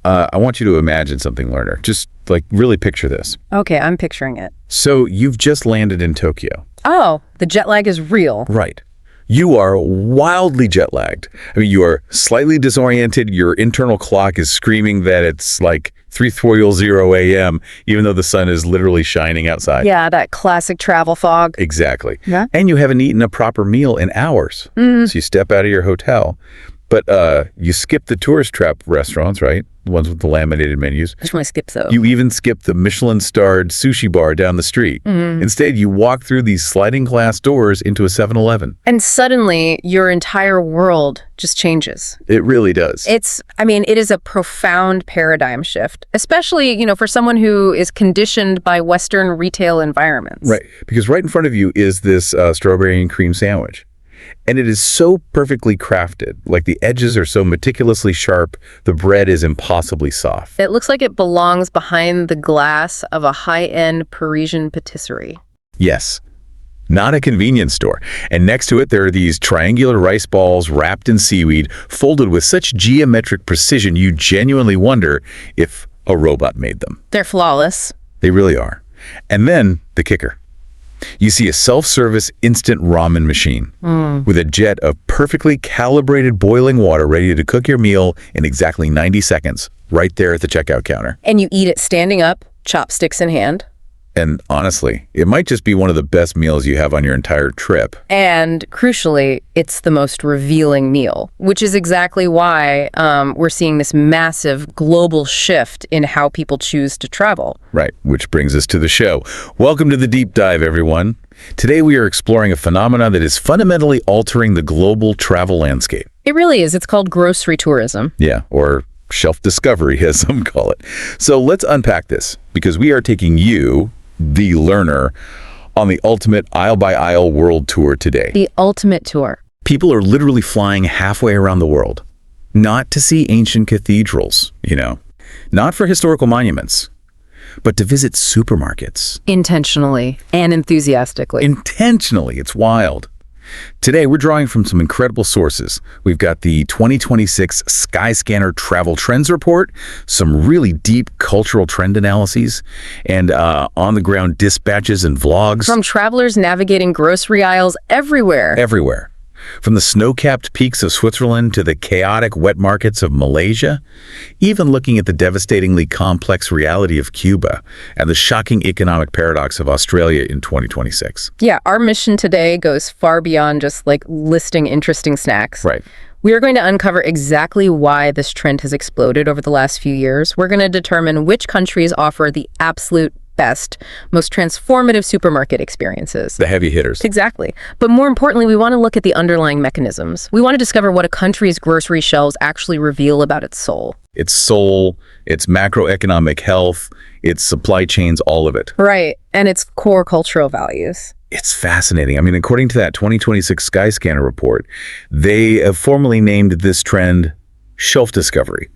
I want you to imagine something, learner. Just like really picture this. Okay, I'm picturing it. So you've just landed in Tokyo. Oh, the jet lag is real. Right. You are wildly jet lagged. I mean, you are slightly disoriented. Your internal clock is screaming that it's like 3:40 a.m., even though the sun is literally shining outside. Yeah, that classic travel fog. Exactly. Yeah. And you haven't eaten a proper meal in hours. So you step out of your hotel, but you skip the tourist trap restaurants, right? The ones with the laminated menus. I just want to skip those. You even skip the Michelin-starred sushi bar down the street. Instead, you walk through these sliding glass doors into a 7-Eleven. And suddenly, your entire world just changes. It really does. It is a profound paradigm shift, especially, for someone who is conditioned by Western retail environments. Right, because right in front of you is this strawberry and cream sandwich. And it is so perfectly crafted. Like the edges are so meticulously sharp, the bread is impossibly soft. It looks like it belongs behind the glass of a high-end Parisian patisserie. Yes, not a convenience store. And next to it, there are these triangular rice balls wrapped in seaweed, folded with such geometric precision, you genuinely wonder if a robot made them. They're flawless. They really are. And then the kicker. You see a self-service instant ramen machine with a jet of perfectly calibrated boiling water ready to cook your meal in exactly 90 seconds, right there at the checkout counter. And you eat it standing up, chopsticks in hand. And honestly, it might just be one of the best meals you have on your entire trip. And crucially, it's the most revealing meal, which is exactly why we're seeing this massive global shift in how people choose to travel. Right, which brings us to the show. Welcome to the Deep Dive, everyone. Today we are exploring a phenomenon that is fundamentally altering the global travel landscape. It really is. It's called grocery tourism. Yeah, or shelf discovery, as some call it. So let's unpack this, because we are taking you, the learner, on the ultimate aisle-by-aisle world tour today. The ultimate tour. People are literally flying halfway around the world, not to see ancient cathedrals, not for historical monuments, but to visit supermarkets. Intentionally and enthusiastically. Intentionally. It's wild. Today, we're drawing from some incredible sources. We've got the 2026 Skyscanner Travel Trends Report, some really deep cultural trend analyses, and on-the-ground dispatches and vlogs. From travelers navigating grocery aisles everywhere. Everywhere. From the snow-capped peaks of Switzerland to the chaotic wet markets of Malaysia, even looking at the devastatingly complex reality of Cuba and the shocking economic paradox of Australia in 2026. Yeah, our mission today goes far beyond just listing interesting snacks. Right. We are going to uncover exactly why this trend has exploded over the last few years. We're going to determine which countries offer the absolute best, most transformative supermarket experiences. The heavy hitters. Exactly. But more importantly, we want to look at the underlying mechanisms. We want to discover what a country's grocery shelves actually reveal about its soul. Its soul, its macroeconomic health, its supply chains, all of it. Right. And its core cultural values. It's fascinating. I mean, according to that 2026 Skyscanner report, they have formally named this trend shelf discovery.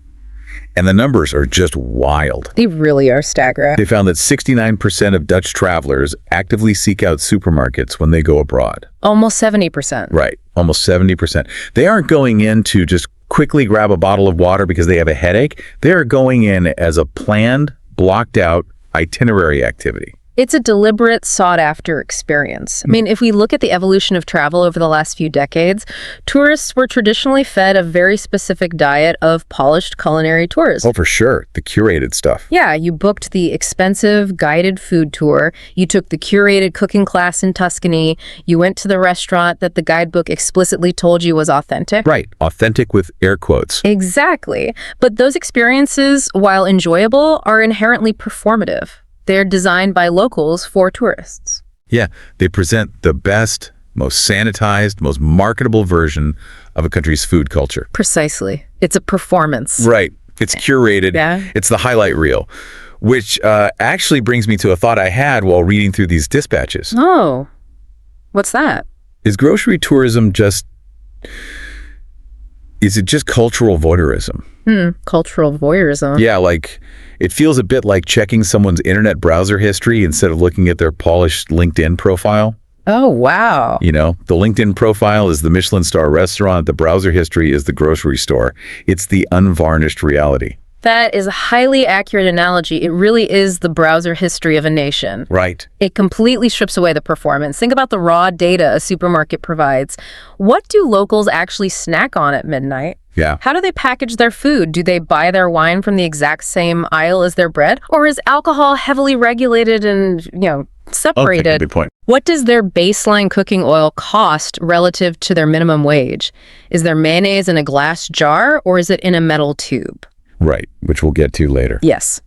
And the numbers are just wild. They really are staggering. They found that 69% of Dutch travelers actively seek out supermarkets when they go abroad. Almost 70%. Right, almost 70%. They aren't going in to just quickly grab a bottle of water because they have a headache. They are going in as a planned, blocked out itinerary activity. It's a deliberate, sought-after experience. I mean, if we look at the evolution of travel over the last few decades, tourists were traditionally fed a very specific diet of polished culinary tourism. Oh, for sure. The curated stuff. Yeah, you booked the expensive guided food tour. You took the curated cooking class in Tuscany. You went to the restaurant that the guidebook explicitly told you was authentic. Right. Authentic with air quotes. Exactly. But those experiences, while enjoyable, are inherently performative. They're designed by locals for tourists. Yeah, they present the best, most sanitized, most marketable version of a country's food culture. Precisely. It's a performance. Right. It's curated. Yeah. It's the highlight reel, which actually brings me to a thought I had while reading through these dispatches. Oh, what's that? Is grocery tourism just cultural voyeurism? Cultural voyeurism. Yeah, it feels a bit like checking someone's internet browser history instead of looking at their polished LinkedIn profile. Oh, wow. The LinkedIn profile is the Michelin star restaurant. The browser history is the grocery store. It's the unvarnished reality. That is a highly accurate analogy. It really is the browser history of a nation. Right. It completely strips away the performance. Think about the raw data a supermarket provides. What do locals actually snack on at midnight? Yeah. How do they package their food? Do they buy their wine from the exact same aisle as their bread? Or is alcohol heavily regulated and, separated? Good point. What does their baseline cooking oil cost relative to their minimum wage? Is their mayonnaise in a glass jar or is it in a metal tube? Right, which we'll get to later. Yes.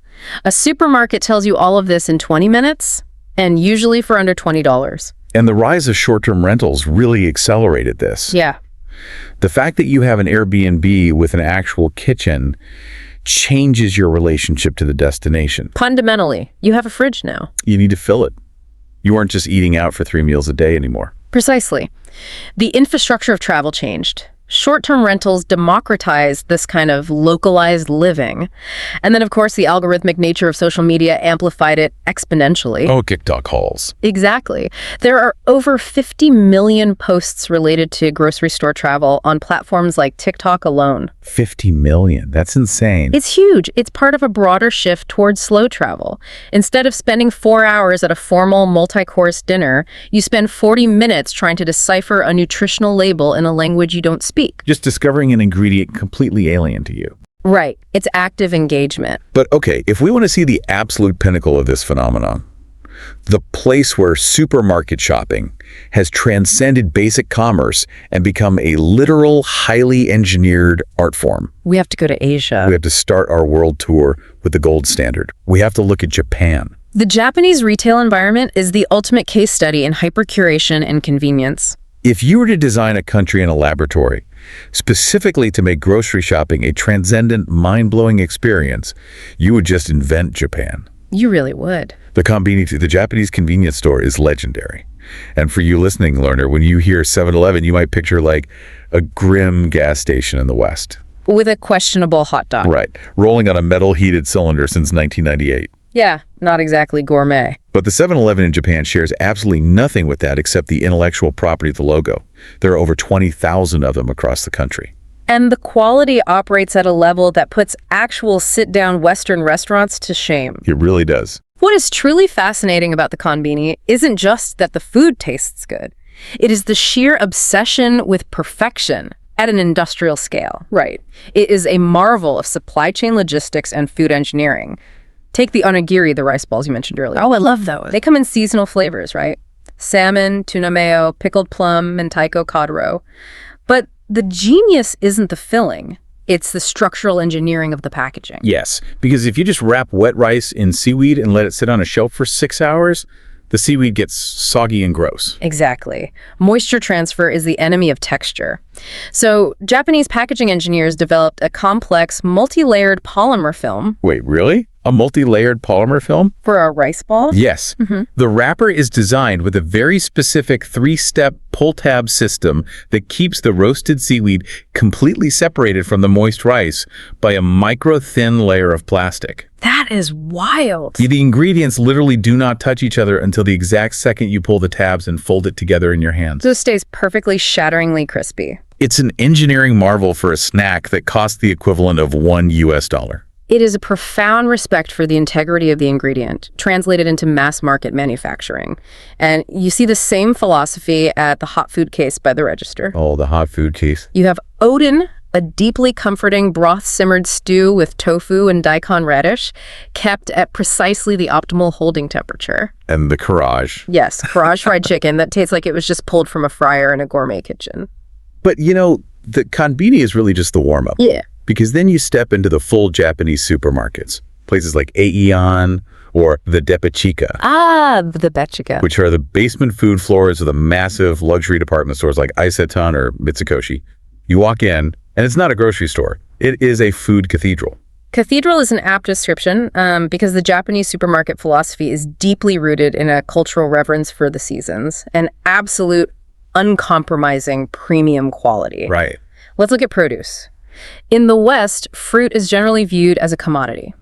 A supermarket tells you all of this in 20 minutes and usually for under $20. And the rise of short-term rentals really accelerated this. Yeah. The fact that you have an Airbnb with an actual kitchen changes your relationship to the destination. Fundamentally, you have a fridge now. You need to fill it. You aren't just eating out for 3 meals a day anymore. Precisely. The infrastructure of travel changed. Short-term rentals democratized this kind of localized living. And then, of course, the algorithmic nature of social media amplified it exponentially. Oh, TikTok hauls. Exactly. There are over 50 million posts related to grocery store travel on platforms like TikTok alone. 50 million. That's insane. It's huge. It's part of a broader shift towards slow travel. Instead of spending 4 hours at a formal multi-course dinner, you spend 40 minutes trying to decipher a nutritional label in a language you don't speak. Just discovering an ingredient completely alien to you. Right. It's active engagement. But okay, if we want to see the absolute pinnacle of this phenomenon, the place where supermarket shopping has transcended basic commerce and become a literal, highly engineered art form. We have to go to Asia. We have to start our world tour with the gold standard. We have to look at Japan. The Japanese retail environment is the ultimate case study in hypercuration and convenience. If you were to design a country in a laboratory, specifically to make grocery shopping a transcendent, mind-blowing experience, you would just invent Japan. You really would. The Japanese convenience store is legendary. And for you listening, learner, when you hear 7-Eleven, you might picture like a grim gas station in the West. With a questionable hot dog. Right. Rolling on a metal-heated cylinder since 1998. Yeah, not exactly gourmet. But the 7-Eleven in Japan shares absolutely nothing with that except the intellectual property of the logo. There are over 20,000 of them across the country. And the quality operates at a level that puts actual sit-down Western restaurants to shame. It really does. What is truly fascinating about the konbini isn't just that the food tastes good. It is the sheer obsession with perfection at an industrial scale. Right. It is a marvel of supply chain logistics and food engineering. Take the onigiri, the rice balls you mentioned earlier. Oh, I love those. They come in seasonal flavors, right? Salmon, tuna mayo, pickled plum, mentaiko cod roe. But the genius isn't the filling. It's the structural engineering of the packaging. Yes, because if you just wrap wet rice in seaweed and let it sit on a shelf for 6 hours, the seaweed gets soggy and gross. Exactly. Moisture transfer is the enemy of texture. So Japanese packaging engineers developed a complex, multi-layered polymer film. Wait, really? A multi-layered polymer film? For a rice ball? Yes. The wrapper is designed with a very specific 3-step pull-tab system that keeps the roasted seaweed completely separated from the moist rice by a micro-thin layer of plastic. That is wild. The ingredients literally do not touch each other until the exact second you pull the tabs and fold it together in your hands. So it stays perfectly shatteringly crispy. It's an engineering marvel for a snack that costs the equivalent of $1 US. It is a profound respect for the integrity of the ingredient, translated into mass market manufacturing. And you see the same philosophy at the hot food case by the register. Oh, the hot food case. You have Odin, a deeply comforting broth-simmered stew with tofu and daikon radish, kept at precisely the optimal holding temperature. And the Courage. Yes, Courage fried chicken that tastes like it was just pulled from a fryer in a gourmet kitchen. But, the konbini is really just the warm-up. Yeah. Because then you step into the full Japanese supermarkets, places like Aeon or the Depachika. Ah, the Betchika. Which are the basement food floors of the massive luxury department stores like Isetan or Mitsukoshi. You walk in, and it's not a grocery store. It is a food cathedral. Cathedral is an apt description because the Japanese supermarket philosophy is deeply rooted in a cultural reverence for the seasons and absolute uncompromising premium quality. Right. Let's look at produce. In the West, fruit is generally viewed as a commodity,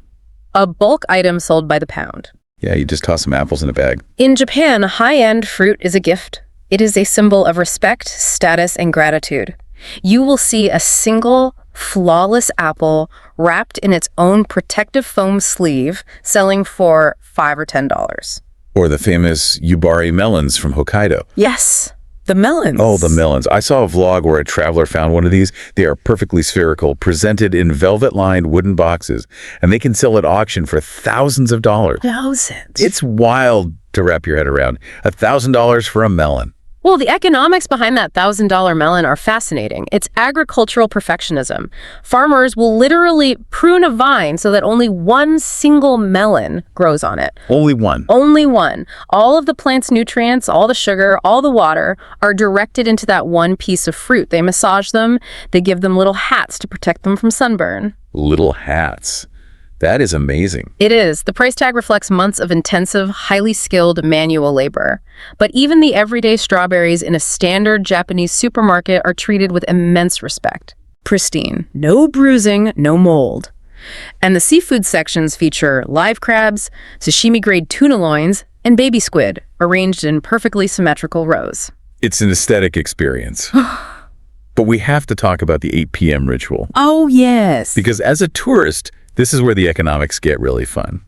a bulk item sold by the pound. Yeah, you just toss some apples in a bag. In Japan, high-end fruit is a gift. It is a symbol of respect, status, and gratitude. You will see a single, flawless apple wrapped in its own protective foam sleeve, selling for $5 or $10. Or the famous Yubari melons from Hokkaido. Yes, the melons. Oh, the melons. I saw a vlog where a traveler found one of these. They are perfectly spherical, presented in velvet-lined wooden boxes, and they can sell at auction for thousands of dollars. Thousands. It's wild to wrap your head around. $1,000 for a melon. Well, the economics behind that $1,000 melon are fascinating. It's agricultural perfectionism. Farmers will literally prune a vine so that only one single melon grows on it. Only one. Only one. All of the plant's nutrients, all the sugar, all the water are directed into that one piece of fruit. They massage them. They give them little hats to protect them from sunburn. Little hats. That is amazing. It is. The price tag reflects months of intensive, highly skilled manual labor. But even the everyday strawberries in a standard Japanese supermarket are treated with immense respect. Pristine. No bruising, no mold. And the seafood sections feature live crabs, sashimi-grade tuna loins, and baby squid, arranged in perfectly symmetrical rows. It's an aesthetic experience. But we have to talk about the 8 p.m. ritual. Oh, yes. Because as a tourist, this is where the economics get really fun.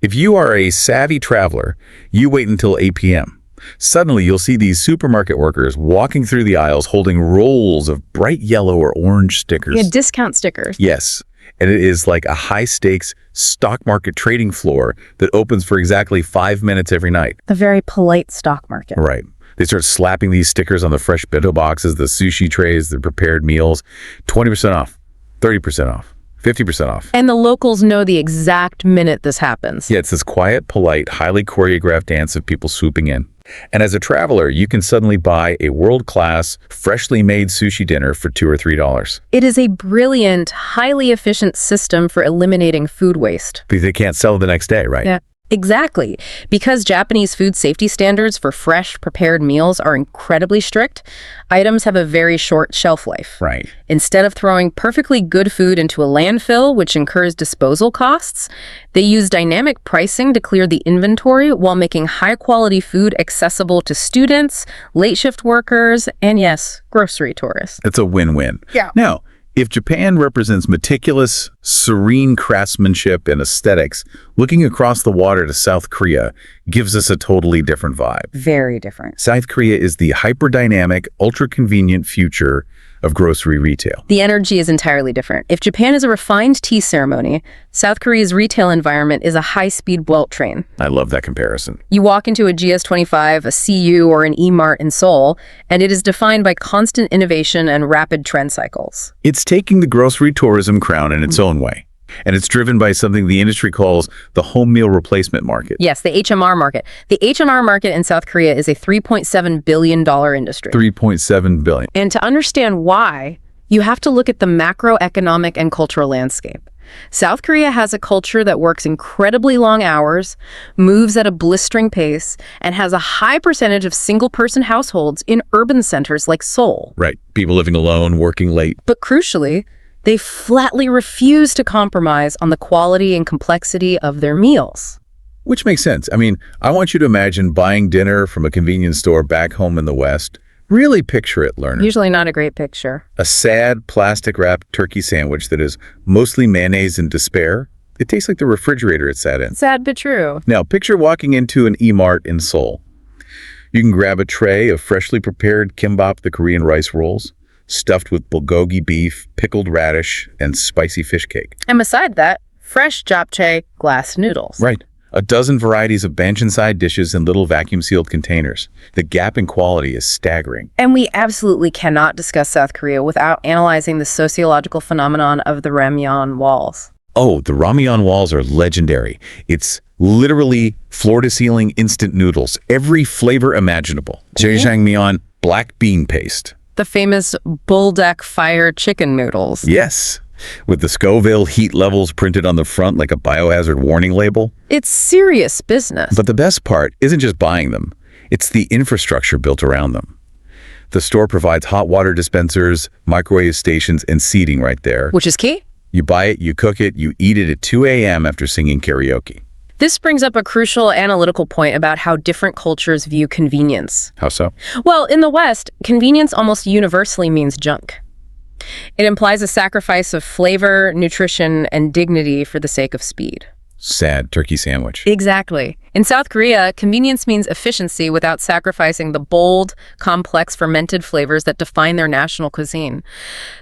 If you are a savvy traveler, you wait until 8 p.m. Suddenly, you'll see these supermarket workers walking through the aisles holding rolls of bright yellow or orange stickers. Yeah, discount stickers. Yes, and it is like a high-stakes stock market trading floor that opens for exactly 5 minutes every night. A very polite stock market. Right. They start slapping these stickers on the fresh bento boxes, the sushi trays, the prepared meals. 20% off, 30% off. 50% off. And the locals know the exact minute this happens. Yeah, it's this quiet, polite, highly choreographed dance of people swooping in. And as a traveler, you can suddenly buy a world-class, freshly made sushi dinner for $2 or $3. It is a brilliant, highly efficient system for eliminating food waste. Because they can't sell it the next day, right? Yeah. Exactly. Because Japanese food safety standards for fresh, prepared meals are incredibly strict, items have a very short shelf life. Right. Instead of throwing perfectly good food into a landfill, which incurs disposal costs, they use dynamic pricing to clear the inventory while making high-quality food accessible to students, late shift workers, and yes, grocery tourists. It's a win-win. Yeah. Now, if Japan represents meticulous, serene craftsmanship and aesthetics, looking across the water to South Korea gives us a totally different vibe. Very different. South Korea is the hyper-dynamic, ultra-convenient future of grocery retail. The energy is entirely different. If Japan is a refined tea ceremony, South Korea's retail environment is a high-speed bulk train. I love that comparison. You walk into a GS25, a CU, or an E-Mart in Seoul, and it is defined by constant innovation and rapid trend cycles. It's taking the grocery tourism crown in its own way. And it's driven by something the industry calls the home meal replacement market. Yes, the HMR market. The HMR market in South Korea is a $3.7 billion industry. $3.7 billion. And to understand why, you have to look at the macroeconomic and cultural landscape. South Korea has a culture that works incredibly long hours, moves at a blistering pace, and has a high percentage of single-person households in urban centers like Seoul. Right. People living alone, working late. But crucially, they flatly refuse to compromise on the quality and complexity of their meals. Which makes sense. I mean, I want you to imagine buying dinner from a convenience store back home in the West. Really picture it, learner. Usually not a great picture. A sad, plastic-wrapped turkey sandwich that is mostly mayonnaise and despair. It tastes like the refrigerator it sat in. Sad but true. Now, picture walking into an E-Mart in Seoul. You can grab a tray of freshly prepared kimbap, the Korean rice rolls, stuffed with bulgogi beef, pickled radish, and spicy fish cake. And beside that, fresh japchae glass noodles. Right. A dozen varieties of banchan-side dishes in little vacuum-sealed containers. The gap in quality is staggering. And we absolutely cannot discuss South Korea without analyzing the sociological phenomenon of the ramyeon walls. Oh, the ramyeon walls are legendary. It's literally floor-to-ceiling instant noodles, every flavor imaginable. Jjajangmyeon, black bean paste. The famous Buldak fire chicken noodles. Yes, with the Scoville heat levels printed on the front like a biohazard warning label. It's serious business. But the best part isn't just buying them. It's the infrastructure built around them. The store provides hot water dispensers, microwave stations, and seating right there. Which is key. You buy it, you cook it, you eat it at 2 a.m. after singing karaoke. This brings up a crucial analytical point about how different cultures view convenience. How so? Well, in the West, convenience almost universally means junk. It implies a sacrifice of flavor, nutrition, and dignity for the sake of speed. Sad turkey sandwich. Exactly. In South Korea, convenience means efficiency without sacrificing the bold, complex, fermented flavors that define their national cuisine.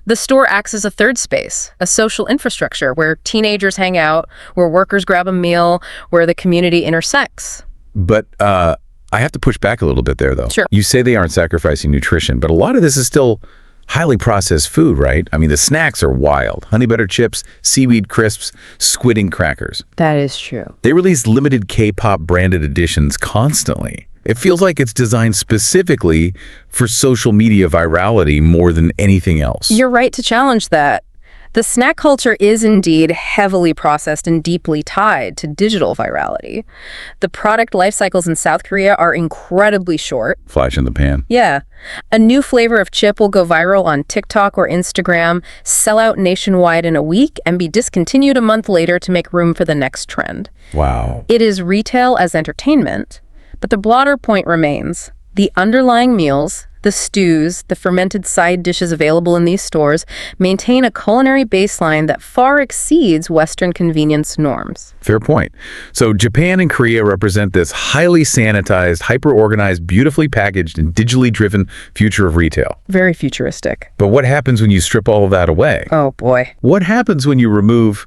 The store acts as a third space, a social infrastructure where teenagers hang out, where workers grab a meal, where the community intersects. But I have to push back a little bit there, though. Sure. You say they aren't sacrificing nutrition, but a lot of this is still highly processed food, right? I mean, the snacks are wild. Honey butter chips, seaweed crisps, squid ink crackers. That is true. They release limited K-pop branded editions constantly. It feels like it's designed specifically for social media virality more than anything else. You're right to challenge that. The snack culture is indeed heavily processed and deeply tied to digital virality. The product life cycles in South Korea are incredibly short. Flash in the pan. Yeah. A new flavor of chip will go viral on TikTok or Instagram, sell out nationwide in a week, and be discontinued a month later to make room for the next trend. Wow. It is retail as entertainment, but the broader point remains. The underlying meals, the stews, the fermented side dishes available in these stores maintain a culinary baseline that far exceeds Western convenience norms. Fair point. So Japan and Korea represent this highly sanitized, hyper-organized, beautifully packaged, and digitally driven future of retail. Very futuristic. But what happens when you strip all of that away? Oh boy. What happens when you remove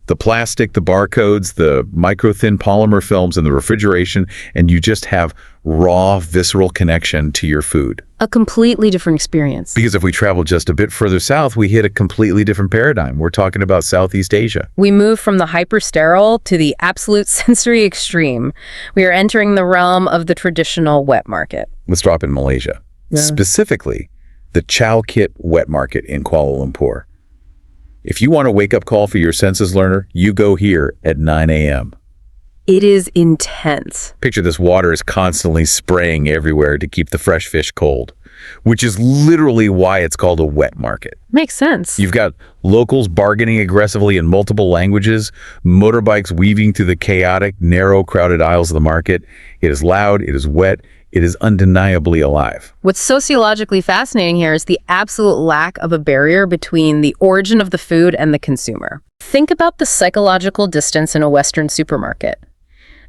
the plastic, the barcodes, the micro-thin polymer films, and the refrigeration, and you just have raw, visceral connection to your food? A completely different experience. Because if we travel just a bit further south, we hit a completely different paradigm. We're talking about Southeast Asia. We move from the hyper-sterile to the absolute sensory extreme. We are entering the realm of the traditional wet market. Let's drop in Malaysia. Yeah. Specifically, the Chow Kit wet market in Kuala Lumpur. If you want a wake-up call for your senses learner, you go here at 9 a.m. It is intense. Picture this: water is constantly spraying everywhere to keep the fresh fish cold, which is literally why it's called a wet market. Makes sense. You've got locals bargaining aggressively in multiple languages, motorbikes weaving through the chaotic, narrow, crowded aisles of the market. It is loud, it is wet, it is undeniably alive. What's sociologically fascinating here is the absolute lack of a barrier between the origin of the food and the consumer. Think about the psychological distance in a Western supermarket.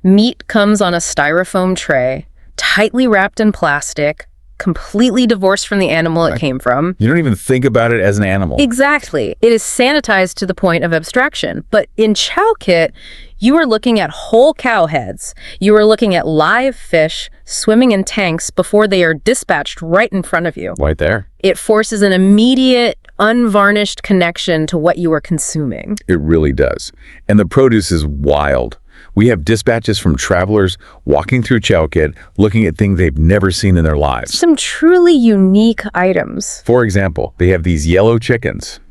Meat comes on a styrofoam tray, tightly wrapped in plastic, completely divorced from the animal it came from. You don't even think about it as an animal. Exactly. It is sanitized to the point of abstraction. But in Chow Kit, you are looking at whole cow heads. You are looking at live fish swimming in tanks before they are dispatched right in front of you. Right there. It forces an immediate, unvarnished connection to what you are consuming. It really does. And the produce is wild. We have dispatches from travelers walking through Chow Kit, looking at things they've never seen in their lives. Some truly unique items. For example, they have these yellow chickens,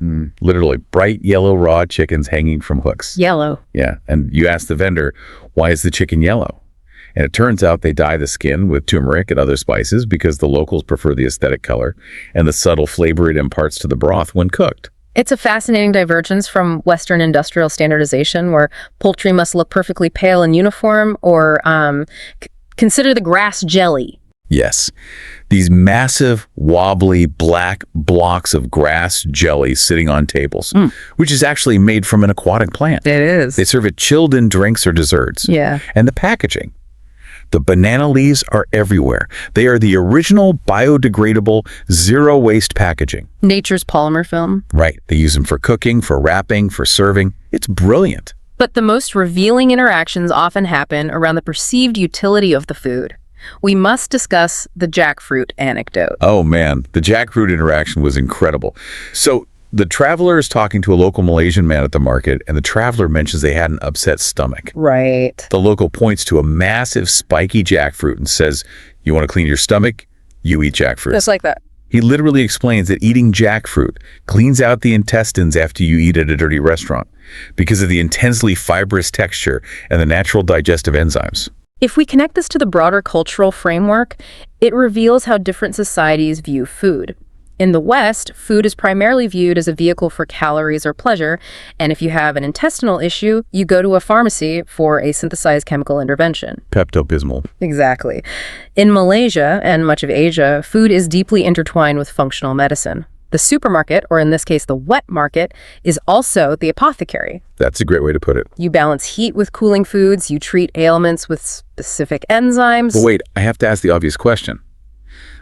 literally bright yellow raw chickens hanging from hooks. Yellow. Yeah, and you ask the vendor, why is the chicken yellow? And it turns out they dye the skin with turmeric and other spices because the locals prefer the aesthetic color and the subtle flavor it imparts to the broth when cooked. It's a fascinating divergence from Western industrial standardization where poultry must look perfectly pale and uniform, or consider the grass jelly. Yes, these massive, wobbly, black blocks of grass jelly sitting on tables, which is actually made from an aquatic plant. It is. They serve it chilled in drinks or desserts. Yeah. And the packaging. The banana leaves are everywhere. They are the original biodegradable, zero-waste packaging. Nature's polymer film. Right. They use them for cooking, for wrapping, for serving. It's brilliant. But the most revealing interactions often happen around the perceived utility of the food. We must discuss the jackfruit anecdote. Oh, man. The jackfruit interaction was incredible. So the traveler is talking to a local Malaysian man at the market, and the traveler mentions they had an upset stomach. Right. The local points to a massive, spiky jackfruit and says, you want to clean your stomach? You eat jackfruit. Just like that. He literally explains that eating jackfruit cleans out the intestines after you eat at a dirty restaurant because of the intensely fibrous texture and the natural digestive enzymes. If we connect this to the broader cultural framework, it reveals how different societies view food. In the West, food is primarily viewed as a vehicle for calories or pleasure, and if you have an intestinal issue, you go to a pharmacy for a synthesized chemical intervention. Pepto-Bismol. Exactly. In Malaysia and much of Asia, food is deeply intertwined with functional medicine. The supermarket, or in this case, the wet market, is also the apothecary. That's a great way to put it. You balance heat with cooling foods, you treat ailments with specific enzymes. But wait, I have to ask the obvious question.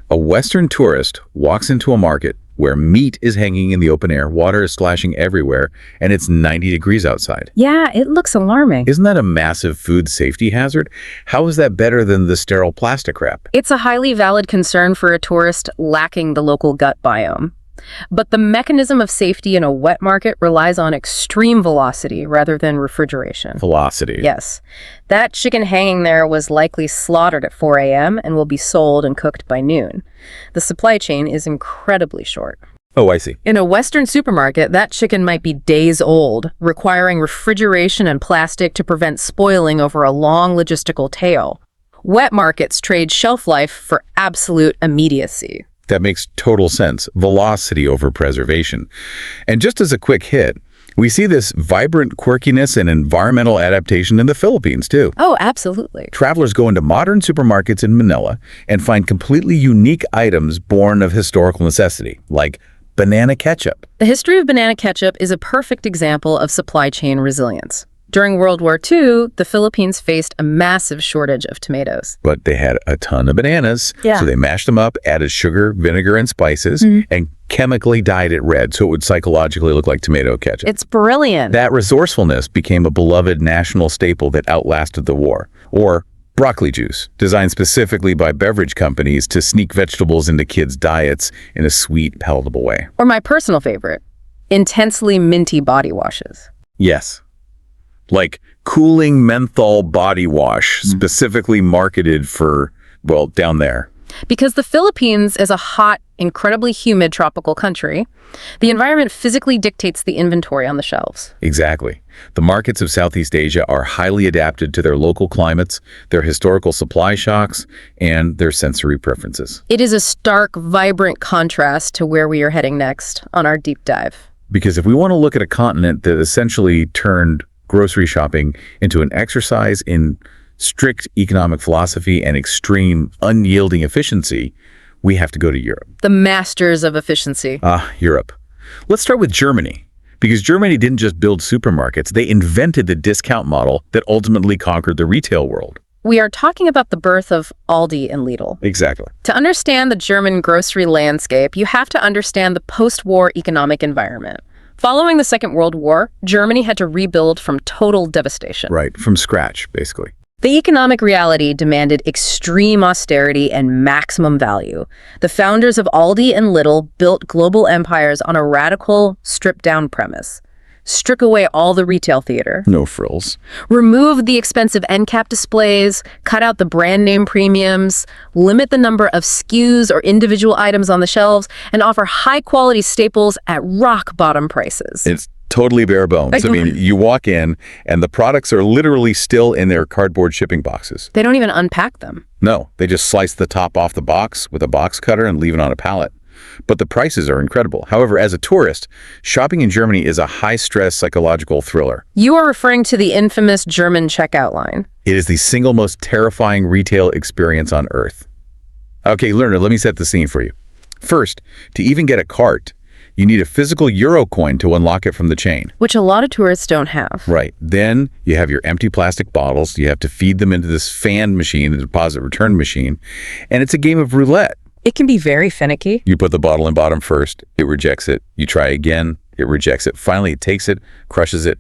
A Western tourist walks into a market where meat is hanging in the open air, water is splashing everywhere, and it's 90 degrees outside. Yeah, it looks alarming. Isn't that a massive food safety hazard? How is that better than the sterile plastic wrap? It's a highly valid concern for a tourist lacking the local gut biome. But the mechanism of safety in a wet market relies on extreme velocity rather than refrigeration. Velocity. Yes. That chicken hanging there was likely slaughtered at 4 a.m. and will be sold and cooked by noon. The supply chain is incredibly short. Oh, I see. In a Western supermarket, that chicken might be days old, requiring refrigeration and plastic to prevent spoiling over a long logistical tail. Wet markets trade shelf life for absolute immediacy. That makes total sense. Velocity over preservation. And just as a quick hit, we see this vibrant quirkiness and environmental adaptation in the Philippines, too. Oh, absolutely. Travelers go into modern supermarkets in Manila and find completely unique items born of historical necessity, like banana ketchup. The history of banana ketchup is a perfect example of supply chain resilience. During World War II, the Philippines faced a massive shortage of tomatoes. But they had a ton of bananas, Yeah. so they mashed them up, added sugar, vinegar, and spices, and chemically dyed it red so it would psychologically look like tomato ketchup. It's brilliant. That resourcefulness became a beloved national staple that outlasted the war. Or broccoli juice, designed specifically by beverage companies to sneak vegetables into kids' diets in a sweet, palatable way. Or my personal favorite, intensely minty body washes. Yes. Like cooling menthol body wash, specifically marketed for, well, down there. Because the Philippines is a hot, incredibly humid tropical country, the environment physically dictates the inventory on the shelves. Exactly. The markets of Southeast Asia are highly adapted to their local climates, their historical supply shocks, and their sensory preferences. It is a stark, vibrant contrast to where we are heading next on our deep dive. Because if we want to look at a continent that essentially turned grocery shopping into an exercise in strict economic philosophy and extreme, unyielding efficiency, we have to go to Europe. The masters of efficiency. Europe. Let's start with Germany. Because Germany didn't just build supermarkets, they invented the discount model that ultimately conquered the retail world. We are talking about the birth of Aldi and Lidl. Exactly. To understand the German grocery landscape, you have to understand the post-war economic environment. Following the Second World War, Germany had to rebuild from total devastation. Right, from scratch, basically. The economic reality demanded extreme austerity and maximum value. The founders of Aldi and Lidl built global empires on a radical, stripped-down premise. Strip away all the retail theater. No frills. Remove the expensive end cap displays, cut out the brand name premiums, limit the number of SKUs or individual items on the shelves, and offer high-quality staples at rock-bottom prices. It's totally bare bones. I mean, you walk in and the products are literally still in their cardboard shipping boxes. They don't even unpack them. No, they just slice the top off the box with a box cutter and leave it on a pallet. But the prices are incredible. However, as a tourist, shopping in Germany is a high-stress psychological thriller. You are referring to the infamous German checkout line. It is the single most terrifying retail experience on earth. Okay, learner, let me set the scene for you. First, to even get a cart, you need a physical euro coin to unlock it from the chain. Which a lot of tourists don't have. Right. Then you have your empty plastic bottles. You have to feed them into this fan machine, the deposit return machine, and it's a game of roulette. It can be very finicky. You put the bottle in bottom first, it rejects it. You try again, it rejects it. Finally, it takes it, crushes it,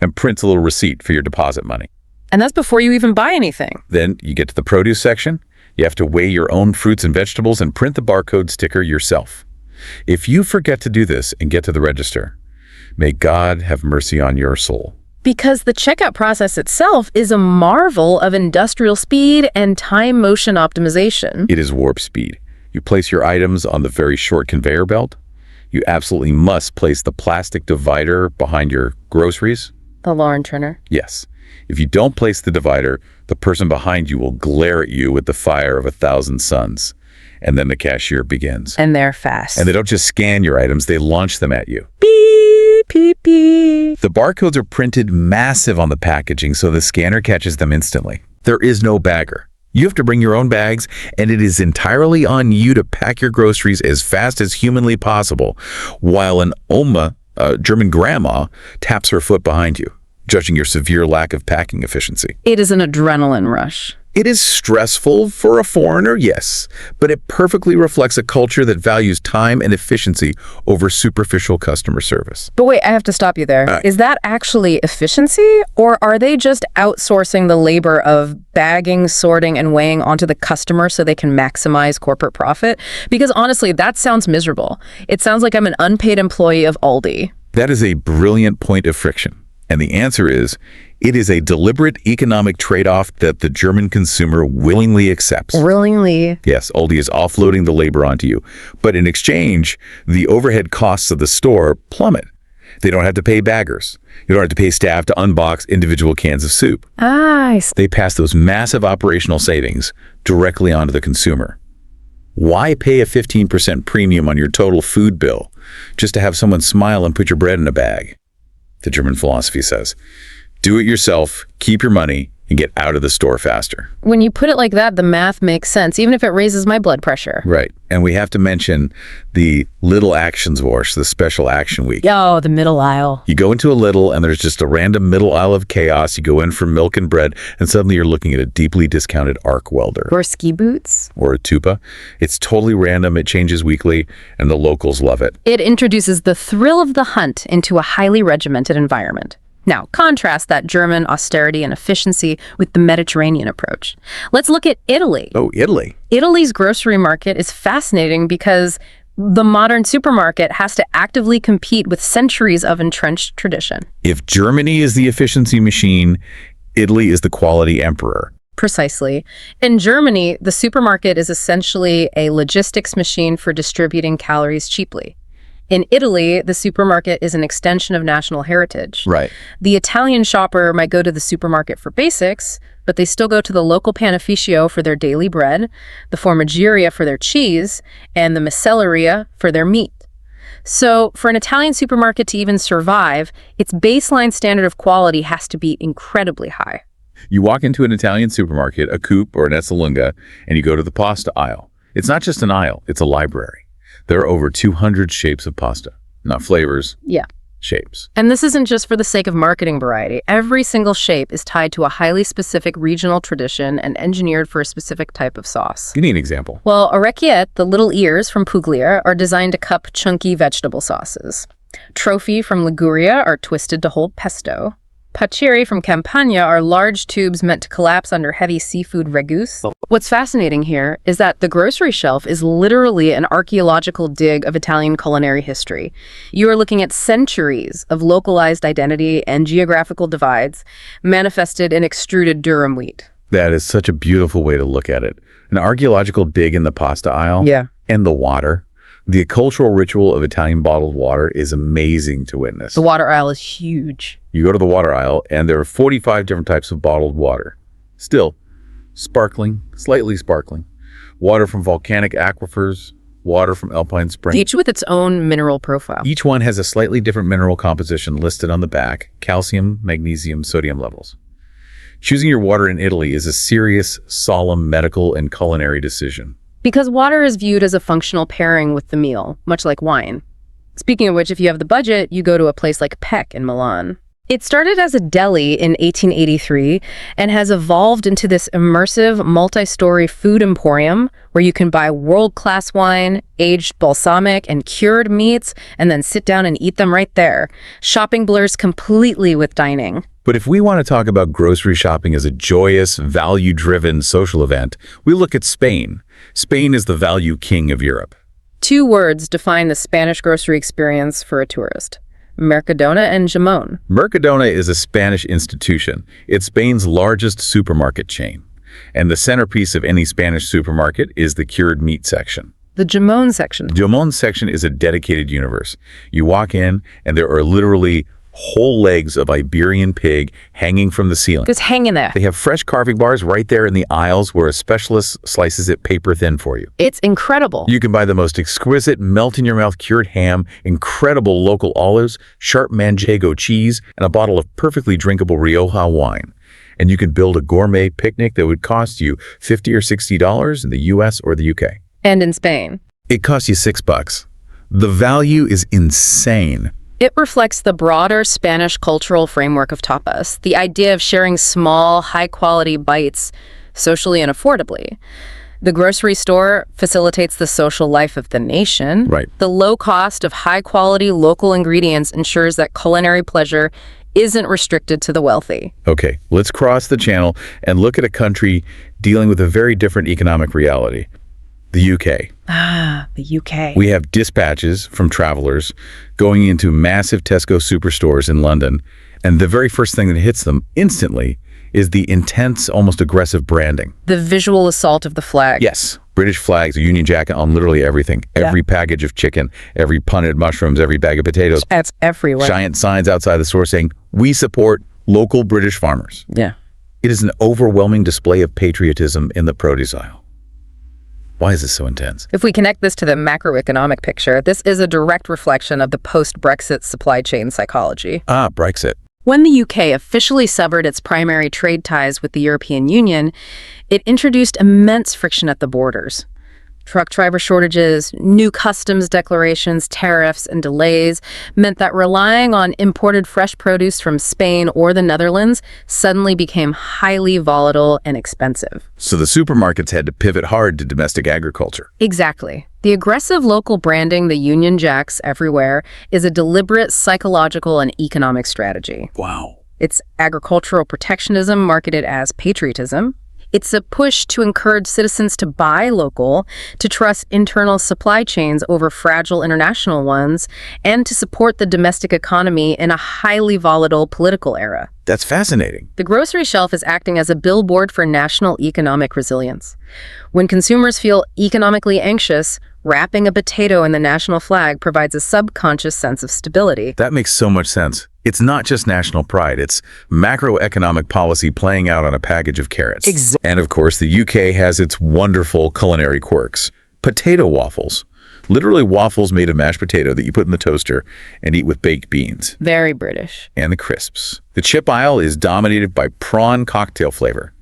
and prints a little receipt for your deposit money. And that's before you even buy anything. Then you get to the produce section. You have to weigh your own fruits and vegetables and print the barcode sticker yourself. If you forget to do this and get to the register, may God have mercy on your soul. Because the checkout process itself is a marvel of industrial speed and time motion optimization. It is warp speed. You place your items on the very short conveyor belt. You absolutely must place the plastic divider behind your groceries. The Lauren Turner. Yes. If you don't place the divider, the person behind you will glare at you with the fire of 1,000 suns. And then the cashier begins. And they're fast. And they don't just scan your items, they launch them at you. Beep, beep, beep. The barcodes are printed massive on the packaging so the scanner catches them instantly. There is no bagger. You have to bring your own bags, and it is entirely on you to pack your groceries as fast as humanly possible, while an Oma, a German grandma, taps her foot behind you, judging your severe lack of packing efficiency. It is an adrenaline rush. It is stressful for a foreigner, yes, but it perfectly reflects a culture that values time and efficiency over superficial customer service. But wait, I have to stop you there. Is that actually efficiency, or are they just outsourcing the labor of bagging, sorting, and weighing onto the customer so they can maximize corporate profit? Because honestly, that sounds miserable. It sounds like I'm an unpaid employee of Aldi. That is a brilliant point of friction. And the answer is, it is a deliberate economic trade-off that the German consumer willingly accepts. Willingly? Yes, Aldi is offloading the labor onto you. But in exchange, the overhead costs of the store plummet. They don't have to pay baggers. You don't have to pay staff to unbox individual cans of soup. I see. They pass those massive operational savings directly onto the consumer. Why pay a 15% premium on your total food bill just to have someone smile and put your bread in a bag? The German philosophy says, do it yourself, keep your money, and get out of the store faster. When you put it like that, the math makes sense, even if it raises my blood pressure. Right. And we have to mention the Little Actions Wash, the special action week. Oh, the middle aisle. You go into a Lidl and there's just a random middle aisle of chaos. You go in for milk and bread and suddenly you're looking at a deeply discounted arc welder. Or ski boots. Or a tuba. It's totally random. It changes weekly and the locals love it. It introduces the thrill of the hunt into a highly regimented environment. Now, contrast that German austerity and efficiency with the Mediterranean approach. Let's look at Italy. Oh, Italy. Italy's grocery market is fascinating because the modern supermarket has to actively compete with centuries of entrenched tradition. If Germany is the efficiency machine, Italy is the quality emperor. Precisely. In Germany, the supermarket is essentially a logistics machine for distributing calories cheaply. In Italy, the supermarket is an extension of national heritage. Right. The Italian shopper might go to the supermarket for basics, but they still go to the local panificio for their daily bread, the formaggieria for their cheese, and the macelleria for their meat. So for an Italian supermarket to even survive, its baseline standard of quality has to be incredibly high. You walk into an Italian supermarket, a Coop or an Esselunga, and you go to the pasta aisle. It's not just an aisle, it's a library. There are over 200 shapes of pasta. Not flavors. Yeah. Shapes. And this isn't just for the sake of marketing variety. Every single shape is tied to a highly specific regional tradition and engineered for a specific type of sauce. Give me an example. Well, orecchiette, the little ears from Puglia, are designed to cup chunky vegetable sauces. Trophy from Liguria are twisted to hold pesto. Paccheri from Campania are large tubes meant to collapse under heavy seafood ragus. What's fascinating here is that the grocery shelf is literally an archaeological dig of Italian culinary history. You are looking at centuries of localized identity and geographical divides manifested in extruded durum wheat. That is such a beautiful way to look at it. An archaeological dig in the pasta aisle. Yeah. And the water. The cultural ritual of Italian bottled water is amazing to witness. The water aisle is huge. You go to the water aisle, and there are 45 different types of bottled water. Still, sparkling, slightly sparkling. Water from volcanic aquifers, water from alpine springs. Each with its own mineral profile. Each one has a slightly different mineral composition listed on the back: calcium, magnesium, sodium levels. Choosing your water in Italy is a serious, solemn medical and culinary decision. Because water is viewed as a functional pairing with the meal, much like wine. Speaking of which, if you have the budget, you go to a place like Peck in Milan. It started as a deli in 1883 and has evolved into this immersive, multi-story food emporium where you can buy world-class wine, aged balsamic and cured meats, and then sit down and eat them right there. Shopping blurs completely with dining. But if we want to talk about grocery shopping as a joyous, value-driven social event, we look at Spain. Spain is the value king of Europe. 2 words define the Spanish grocery experience for a tourist: Mercadona and Jamón. Mercadona is a Spanish institution. It's Spain's largest supermarket chain. And the centerpiece of any Spanish supermarket is the cured meat section. The Jamón section. The Jamón section is a dedicated universe. You walk in, and there are literally whole legs of Iberian pig hanging from the ceiling. Just hang in there. They have fresh carving bars right there in the aisles where a specialist slices it paper thin for you. It's incredible. You can buy the most exquisite, melt-in-your-mouth cured ham, incredible local olives, sharp manchego cheese, and a bottle of perfectly drinkable Rioja wine. And you can build a gourmet picnic that would cost you $50 or $60 in the US or the UK. And in Spain. It costs you $6. The value is insane. It reflects the broader Spanish cultural framework of tapas, the idea of sharing small, high-quality bites socially and affordably. The grocery store facilitates the social life of the nation. Right. The low cost of high-quality local ingredients ensures that culinary pleasure isn't restricted to the wealthy. Okay, let's cross the channel and look at a country dealing with a very different economic reality. The UK. The UK. We have dispatches from travelers going into massive Tesco superstores in London, and the very first thing that hits them instantly is the intense, almost aggressive branding. The visual assault of the flag. Yes, British flags, a Union Jack on literally everything. Every package of chicken, every punted mushrooms, every bag of potatoes. It's everywhere. Giant signs outside the store saying, "We support local British farmers." Yeah. It is an overwhelming display of patriotism in the produce aisle. Why is this so intense? If we connect this to the macroeconomic picture, this is a direct reflection of the post-Brexit supply chain psychology. Brexit. When the UK officially severed its primary trade ties with the European Union, it introduced immense friction at the borders. Truck driver shortages, new customs declarations, tariffs, and delays meant that relying on imported fresh produce from Spain or the Netherlands suddenly became highly volatile and expensive. So the supermarkets had to pivot hard to domestic agriculture. Exactly. The aggressive local branding, the Union Jacks everywhere, is a deliberate psychological and economic strategy. Wow. It's agricultural protectionism marketed as patriotism. It's a push to encourage citizens to buy local, to trust internal supply chains over fragile international ones, and to support the domestic economy in a highly volatile political era. That's fascinating. The grocery shelf is acting as a billboard for national economic resilience. When consumers feel economically anxious, wrapping a potato in the national flag provides a subconscious sense of stability. That makes so much sense. It's not just national pride, it's macroeconomic policy playing out on a package of carrots. And of course, the UK has its wonderful culinary quirks. Potato waffles. Literally waffles made of mashed potato that you put in the toaster and eat with baked beans. Very British. And the crisps. The chip aisle is dominated by prawn cocktail flavor.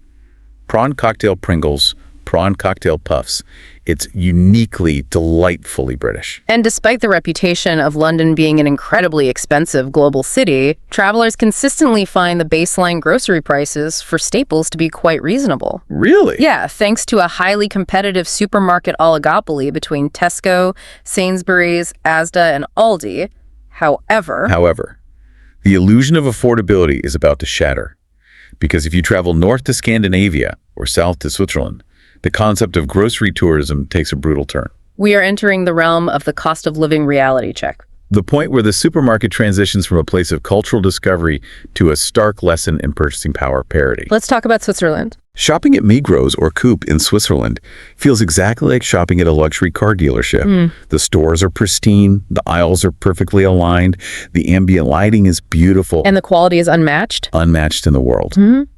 Prawn cocktail Pringles, prawn cocktail puffs. It's uniquely, delightfully British. And despite the reputation of London being an incredibly expensive global city, travelers consistently find the baseline grocery prices for staples to be quite reasonable. Really? Yeah, thanks to a highly competitive supermarket oligopoly between Tesco, Sainsbury's, Asda, and Aldi. However, the illusion of affordability is about to shatter. Because if you travel north to Scandinavia or south to Switzerland, the concept of grocery tourism takes a brutal turn. We are entering the realm of the cost of living reality check. The point where the supermarket transitions from a place of cultural discovery to a stark lesson in purchasing power parity. Let's talk about Switzerland. Shopping at Migros or Coop in Switzerland feels exactly like shopping at a luxury car dealership. The stores are pristine, the aisles are perfectly aligned, the ambient lighting is beautiful. And the quality is unmatched? Unmatched in the world.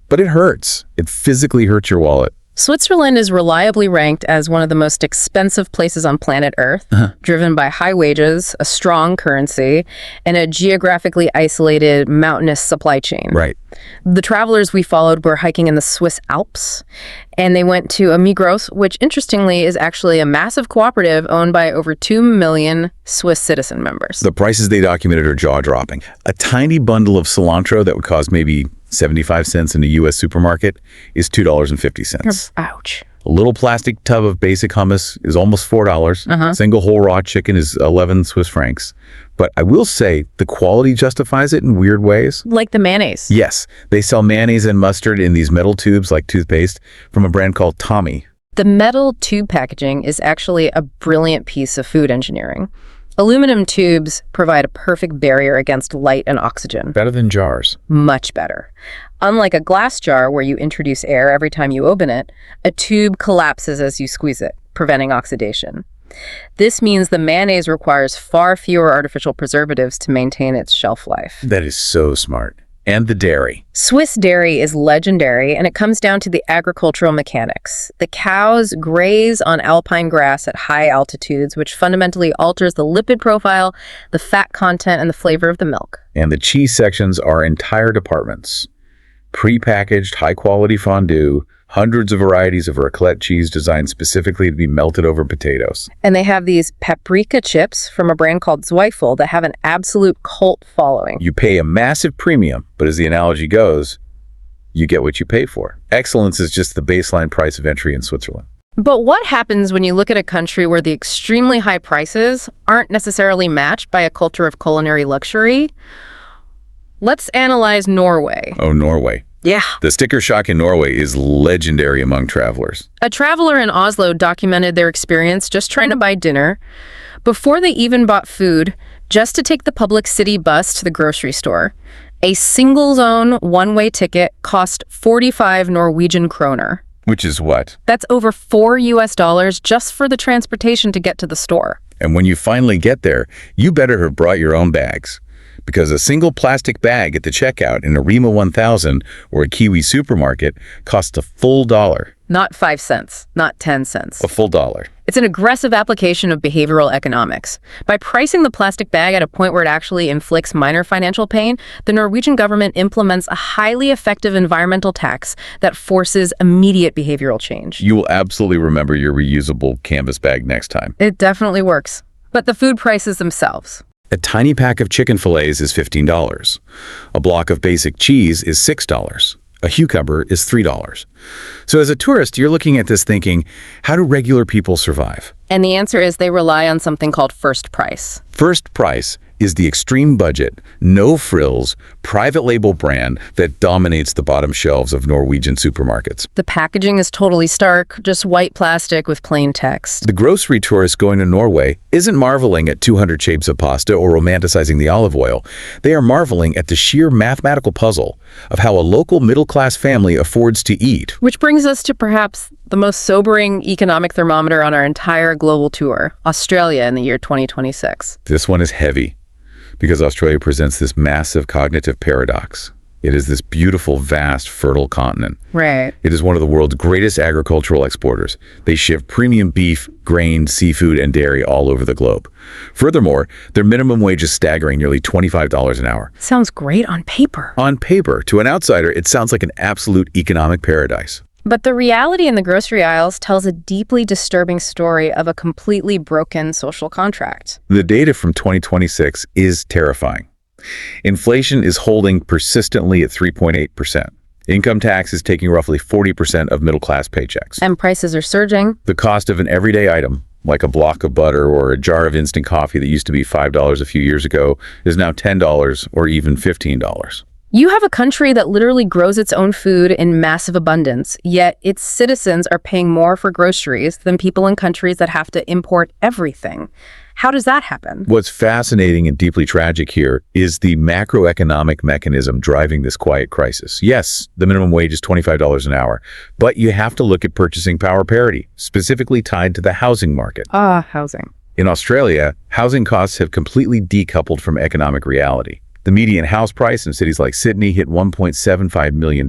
But it hurts. It physically hurts your wallet. Switzerland is reliably ranked as one of the most expensive places on planet Earth, driven by high wages, a strong currency, and a geographically isolated mountainous supply chain. Right. The travelers we followed were hiking in the Swiss Alps, and they went to a Migros, which interestingly is actually a massive cooperative owned by over 2 million Swiss citizen members. The prices they documented are jaw-dropping. A tiny bundle of cilantro that would cost maybe 75 cents in a U.S. supermarket is $2.50. Ouch. A little plastic tub of basic hummus is almost $4. Single whole raw chicken is 11 Swiss francs. But I will say the quality justifies it in weird ways. Like the mayonnaise. Yes, they sell mayonnaise and mustard in these metal tubes like toothpaste from a brand called Tommy. The metal tube packaging is actually a brilliant piece of food engineering. Aluminum tubes provide a perfect barrier against light and oxygen. Better than jars. Much better. Unlike a glass jar where you introduce air every time you open it, a tube collapses as you squeeze it, preventing oxidation. This means the mayonnaise requires far fewer artificial preservatives to maintain its shelf life. That is so smart. And the dairy. Swiss dairy is legendary, and it comes down to the agricultural mechanics. The cows graze on alpine grass at high altitudes, which fundamentally alters the lipid profile, the fat content, and the flavor of the milk. And the cheese sections are entire departments. Pre-packaged, high-quality fondue, hundreds of varieties of raclette cheese designed specifically to be melted over potatoes. And they have these paprika chips from a brand called Zweifel that have an absolute cult following. You pay a massive premium, but as the analogy goes, you get what you pay for. Excellence is just the baseline price of entry in Switzerland. But what happens when you look at a country where the extremely high prices aren't necessarily matched by a culture of culinary luxury? Let's analyze Norway. Oh, Norway. Yeah. The sticker shock in Norway is legendary among travelers. A traveler in Oslo documented their experience just trying to buy dinner before they even bought food, just to take the public city bus to the grocery store. A single zone one-way ticket cost 45 Norwegian kroner. Which is what? That's over $4 just for the transportation to get to the store. And when you finally get there, you better have brought your own bags. Because a single plastic bag at the checkout in a Rima 1000 or a Kiwi supermarket costs a full dollar. Not 5 cents, not 10 cents. A full dollar. It's an aggressive application of behavioral economics. By pricing the plastic bag at a point where it actually inflicts minor financial pain, the Norwegian government implements a highly effective environmental tax that forces immediate behavioral change. You will absolutely remember your reusable canvas bag next time. It definitely works. But the food prices themselves. A tiny pack of chicken fillets is $15. A block of basic cheese is $6. A cucumber is $3. So as a tourist, you're looking at this thinking, how do regular people survive? And the answer is they rely on something called first price. First price is the extreme budget, no frills, private label brand that dominates the bottom shelves of Norwegian supermarkets. The packaging is totally stark, just white plastic with plain text. The grocery tourist going to Norway isn't marveling at 200 shapes of pasta or romanticizing the olive oil. They are marveling at the sheer mathematical puzzle of how a local middle-class family affords to eat. Which brings us to perhaps the most sobering economic thermometer on our entire global tour, Australia in the year 2026. This one is heavy, because Australia presents this massive cognitive paradox. It is this beautiful, vast, fertile continent. Right. It is one of the world's greatest agricultural exporters. They ship premium beef, grain, seafood, and dairy all over the globe. Furthermore, their minimum wage is staggering, nearly $25 an hour. Sounds great on paper. On paper, to an outsider, it sounds like an absolute economic paradise. But the reality in the grocery aisles tells a deeply disturbing story of a completely broken social contract. The data from 2026 is terrifying. Inflation is holding persistently at 3.8%. Income tax is taking roughly 40% of middle-class paychecks. And prices are surging. The cost of an everyday item, like a block of butter or a jar of instant coffee that used to be $5 a few years ago, is now $10 or even $15. You have a country that literally grows its own food in massive abundance, yet its citizens are paying more for groceries than people in countries that have to import everything. How does that happen? What's fascinating and deeply tragic here is the macroeconomic mechanism driving this quiet crisis. Yes, the minimum wage is $25 an hour, but you have to look at purchasing power parity, specifically tied to the housing market. Housing. In Australia, housing costs have completely decoupled from economic reality. The median house price in cities like Sydney hit $1.75 million,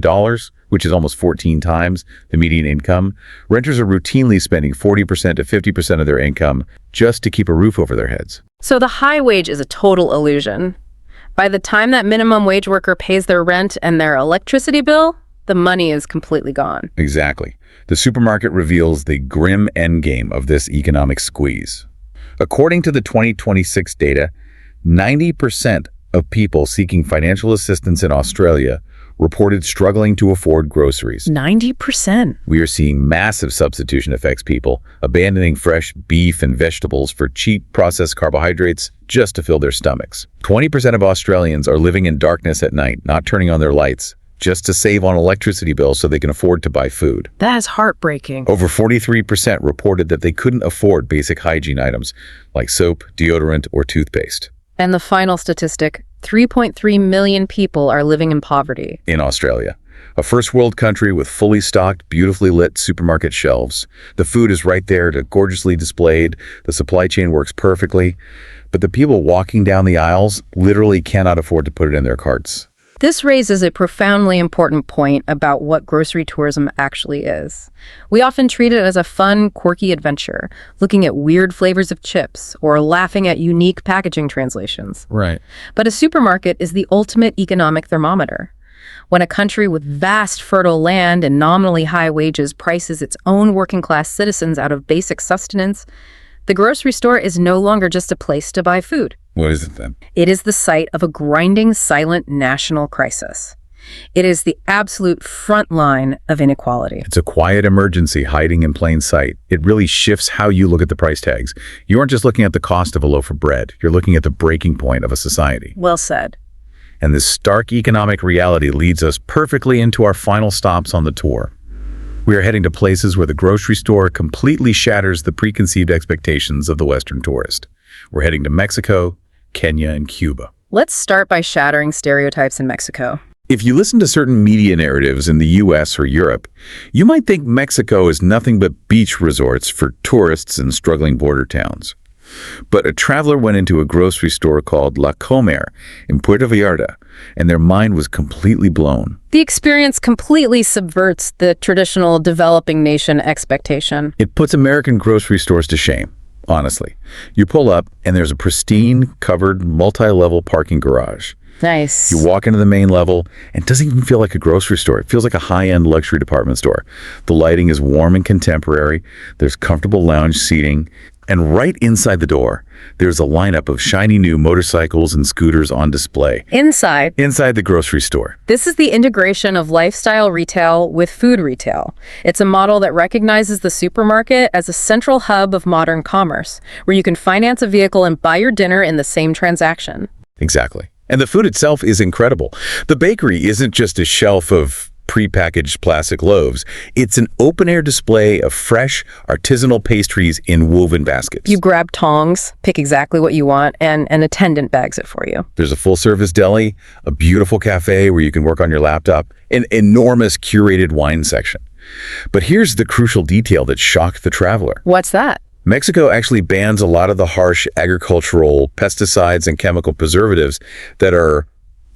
which is almost 14 times the median income. Renters are routinely spending 40% to 50% of their income just to keep a roof over their heads. So the high wage is a total illusion. By the time that minimum wage worker pays their rent and their electricity bill, the money is completely gone. Exactly. The supermarket reveals the grim endgame of this economic squeeze. According to the 2026 data, 90% of people seeking financial assistance in Australia reported struggling to afford groceries. 90%. We are seeing massive substitution affects people, abandoning fresh beef and vegetables for cheap processed carbohydrates just to fill their stomachs. 20% of Australians are living in darkness at night, not turning on their lights, just to save on electricity bills so they can afford to buy food. That is heartbreaking. Over 43% reported that they couldn't afford basic hygiene items like soap, deodorant, or toothpaste. And the final statistic, 3.3 million people are living in poverty. In Australia, a first world country with fully stocked, beautifully lit supermarket shelves. The food is right there, gorgeously displayed. The supply chain works perfectly. But the people walking down the aisles literally cannot afford to put it in their carts. This raises a profoundly important point about what grocery tourism actually is. We often treat it as a fun, quirky adventure, looking at weird flavors of chips or laughing at unique packaging translations. Right. But a supermarket is the ultimate economic thermometer. When a country with vast fertile land and nominally high wages prices its own working-class citizens out of basic sustenance, the grocery store is no longer just a place to buy food. What is it then? It is the site of a grinding, silent national crisis. It is the absolute front line of inequality. It's a quiet emergency hiding in plain sight. It really shifts how you look at the price tags. You aren't just looking at the cost of a loaf of bread. You're looking at the breaking point of a society. Well said. And this stark economic reality leads us perfectly into our final stops on the tour. We are heading to places where the grocery store completely shatters the preconceived expectations of the Western tourist. We're heading to Mexico, Kenya, and Cuba. Let's start by shattering stereotypes in Mexico. If you listen to certain media narratives in the US or Europe, you might think Mexico is nothing but beach resorts for tourists and struggling border towns. But a traveler went into a grocery store called La Comer in Puerto Vallarta, and their mind was completely blown. The experience completely subverts the traditional developing nation expectation. It puts American grocery stores to shame, honestly. You pull up, and there's a pristine, covered, multi-level parking garage. Nice. You walk into the main level, and it doesn't even feel like a grocery store. It feels like a high-end luxury department store. The lighting is warm and contemporary. There's comfortable lounge seating. And right inside the door, there's a lineup of shiny new motorcycles and scooters on display. Inside the grocery store. This is the integration of lifestyle retail with food retail. It's a model that recognizes the supermarket as a central hub of modern commerce, where you can finance a vehicle and buy your dinner in the same transaction. Exactly. And the food itself is incredible. The bakery isn't just a shelf of prepackaged plastic loaves. It's an open-air display of fresh, artisanal pastries in woven baskets. You grab tongs, pick exactly what you want, and an attendant bags it for you. There's a full-service deli, a beautiful cafe where you can work on your laptop, an enormous curated wine section. But here's the crucial detail that shocked the traveler. What's that? Mexico actually bans a lot of the harsh agricultural pesticides and chemical preservatives that are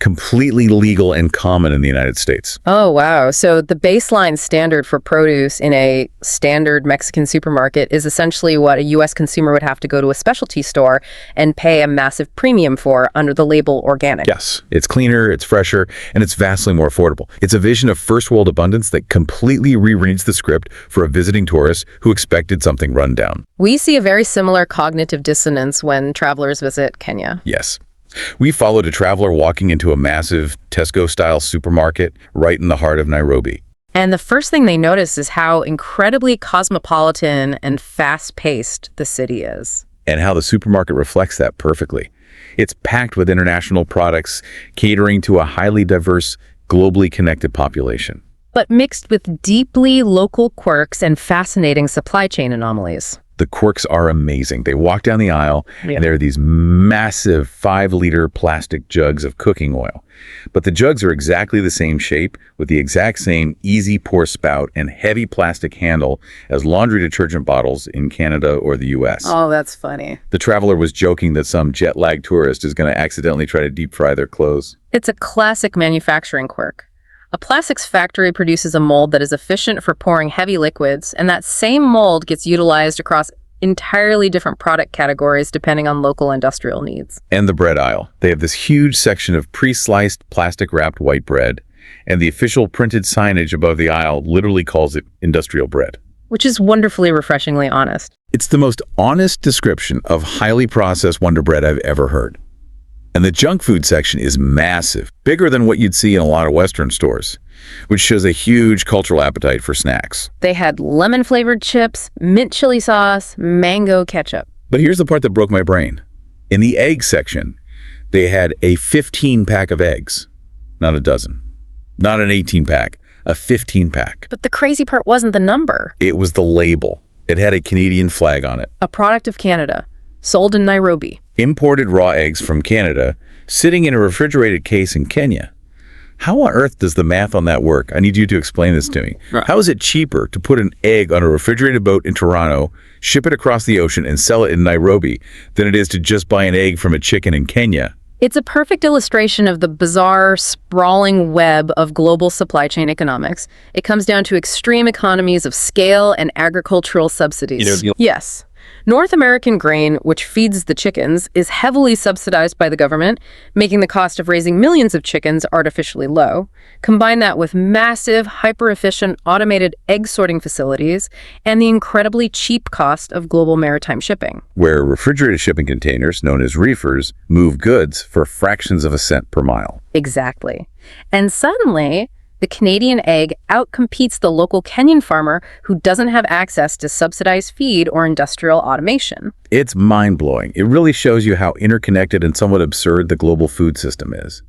completely legal and common in the United States. Oh, wow. So the baseline standard for produce in a standard Mexican supermarket is essentially what a U.S. consumer would have to go to a specialty store and pay a massive premium for under the label organic. Yes. It's cleaner, it's fresher, and it's vastly more affordable. It's a vision of first world abundance that completely rereads the script for a visiting tourist who expected something run down. We see a very similar cognitive dissonance when travelers visit Kenya. Yes. We followed a traveler walking into a massive Tesco-style supermarket right in the heart of Nairobi. And the first thing they notice is how incredibly cosmopolitan and fast-paced the city is. And how the supermarket reflects that perfectly. It's packed with international products, catering to a highly diverse, globally connected population. But mixed with deeply local quirks and fascinating supply chain anomalies. The quirks are amazing. They walk down the aisle, and there are these massive 5-liter plastic jugs of cooking oil. But the jugs are exactly the same shape, with the exact same easy pour spout and heavy plastic handle as laundry detergent bottles in Canada or the US. Oh, that's funny. The traveler was joking that some jet-lagged tourist is going to accidentally try to deep fry their clothes. It's a classic manufacturing quirk. A plastics factory produces a mold that is efficient for pouring heavy liquids, and that same mold gets utilized across entirely different product categories depending on local industrial needs. And the bread aisle. They have this huge section of pre-sliced, plastic-wrapped white bread, and the official printed signage above the aisle literally calls it industrial bread. Which is wonderfully refreshingly honest. It's the most honest description of highly processed Wonder Bread I've ever heard. And the junk food section is massive, bigger than what you'd see in a lot of Western stores, which shows a huge cultural appetite for snacks. They had lemon-flavored chips, mint chili sauce, mango ketchup. But here's the part that broke my brain. In the egg section, they had a 15-pack of eggs, not a dozen. Not an 18-pack, a 15-pack. But the crazy part wasn't the number. It was the label. It had a Canadian flag on it. A product of Canada, sold in Nairobi. Imported raw eggs from Canada sitting in a refrigerated case in Kenya. How on earth does the math on that work? I need you to explain this to me. Right. How is it cheaper to put an egg on a refrigerated boat in Toronto, ship it across the ocean, and sell it in Nairobi than it is to just buy an egg from a chicken in Kenya? It's a perfect illustration of the bizarre, sprawling web of global supply chain economics. It comes down to extreme economies of scale and agricultural subsidies. Yes. North American grain, which feeds the chickens, is heavily subsidized by the government, making the cost of raising millions of chickens artificially low. Combine that with massive, hyper-efficient automated egg sorting facilities and the incredibly cheap cost of global maritime shipping. Where refrigerated shipping containers, known as reefers, move goods for fractions of a cent per mile. Exactly. And suddenly, the Canadian egg outcompetes the local Kenyan farmer who doesn't have access to subsidized feed or industrial automation. It's mind-blowing. It really shows you how interconnected and somewhat absurd the global food system is.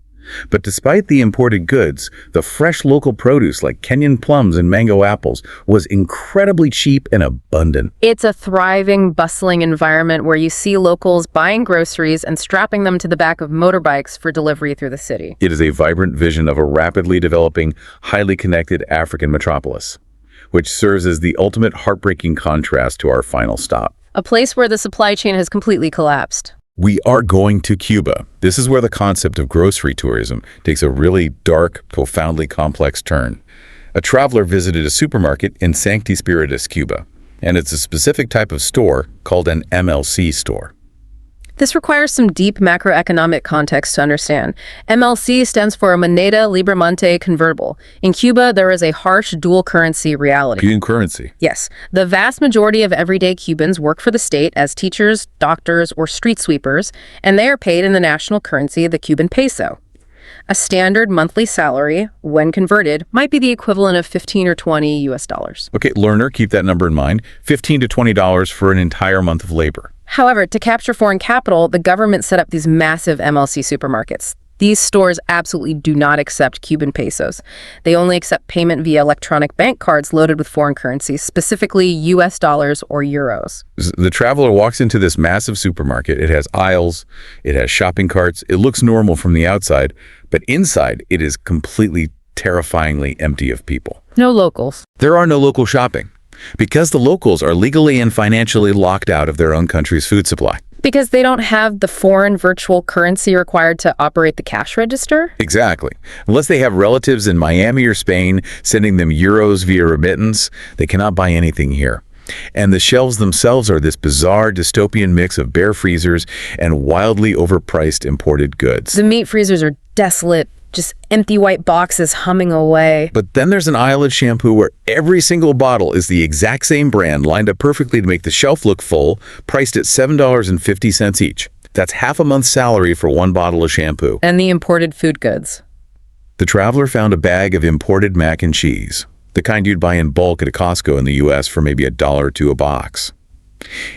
But despite the imported goods, the fresh local produce like Kenyan plums and mango apples was incredibly cheap and abundant. It's a thriving, bustling environment where you see locals buying groceries and strapping them to the back of motorbikes for delivery through the city. It is a vibrant vision of a rapidly developing, highly connected African metropolis, which serves as the ultimate heartbreaking contrast to our final stop. A place where the supply chain has completely collapsed. We are going to Cuba. This is where the concept of grocery tourism takes a really dark, profoundly complex turn. A traveler visited a supermarket in Sancti Spiritus, Cuba, and it's a specific type of store called an MLC store. This requires some deep macroeconomic context to understand. MLC stands for Moneda Libramente Convertible. In Cuba, there is a harsh dual currency reality. Cuban currency. Yes. The vast majority of everyday Cubans work for the state as teachers, doctors, or street sweepers, and they are paid in the national currency, the Cuban peso. A standard monthly salary, when converted, might be the equivalent of 15 or 20 US dollars. Okay, learner, keep that number in mind. $15 to $20 for an entire month of labor. However, to capture foreign capital, the government set up these massive MLC supermarkets. These stores absolutely do not accept Cuban pesos. They only accept payment via electronic bank cards loaded with foreign currencies, specifically US dollars or euros. The traveler walks into this massive supermarket. It has aisles, it has shopping carts. It looks normal from the outside, but inside it is completely terrifyingly empty of people. No locals. There are no local shopping, because the locals are legally and financially locked out of their own country's food supply. Because they don't have the foreign virtual currency required to operate the cash register? Exactly. Unless they have relatives in Miami or Spain sending them euros via remittance, they cannot buy anything here. And the shelves themselves are this bizarre dystopian mix of bare freezers and wildly overpriced imported goods. The meat freezers are desolate, just empty white boxes humming away. But then there's an aisle of shampoo where every single bottle is the exact same brand, lined up perfectly to make the shelf look full, priced at $7.50 each. That's half a month's salary for one bottle of shampoo. And the imported food goods. The traveler found a bag of imported mac and cheese, the kind you'd buy in bulk at a Costco in the US for maybe $1 or $2 a box.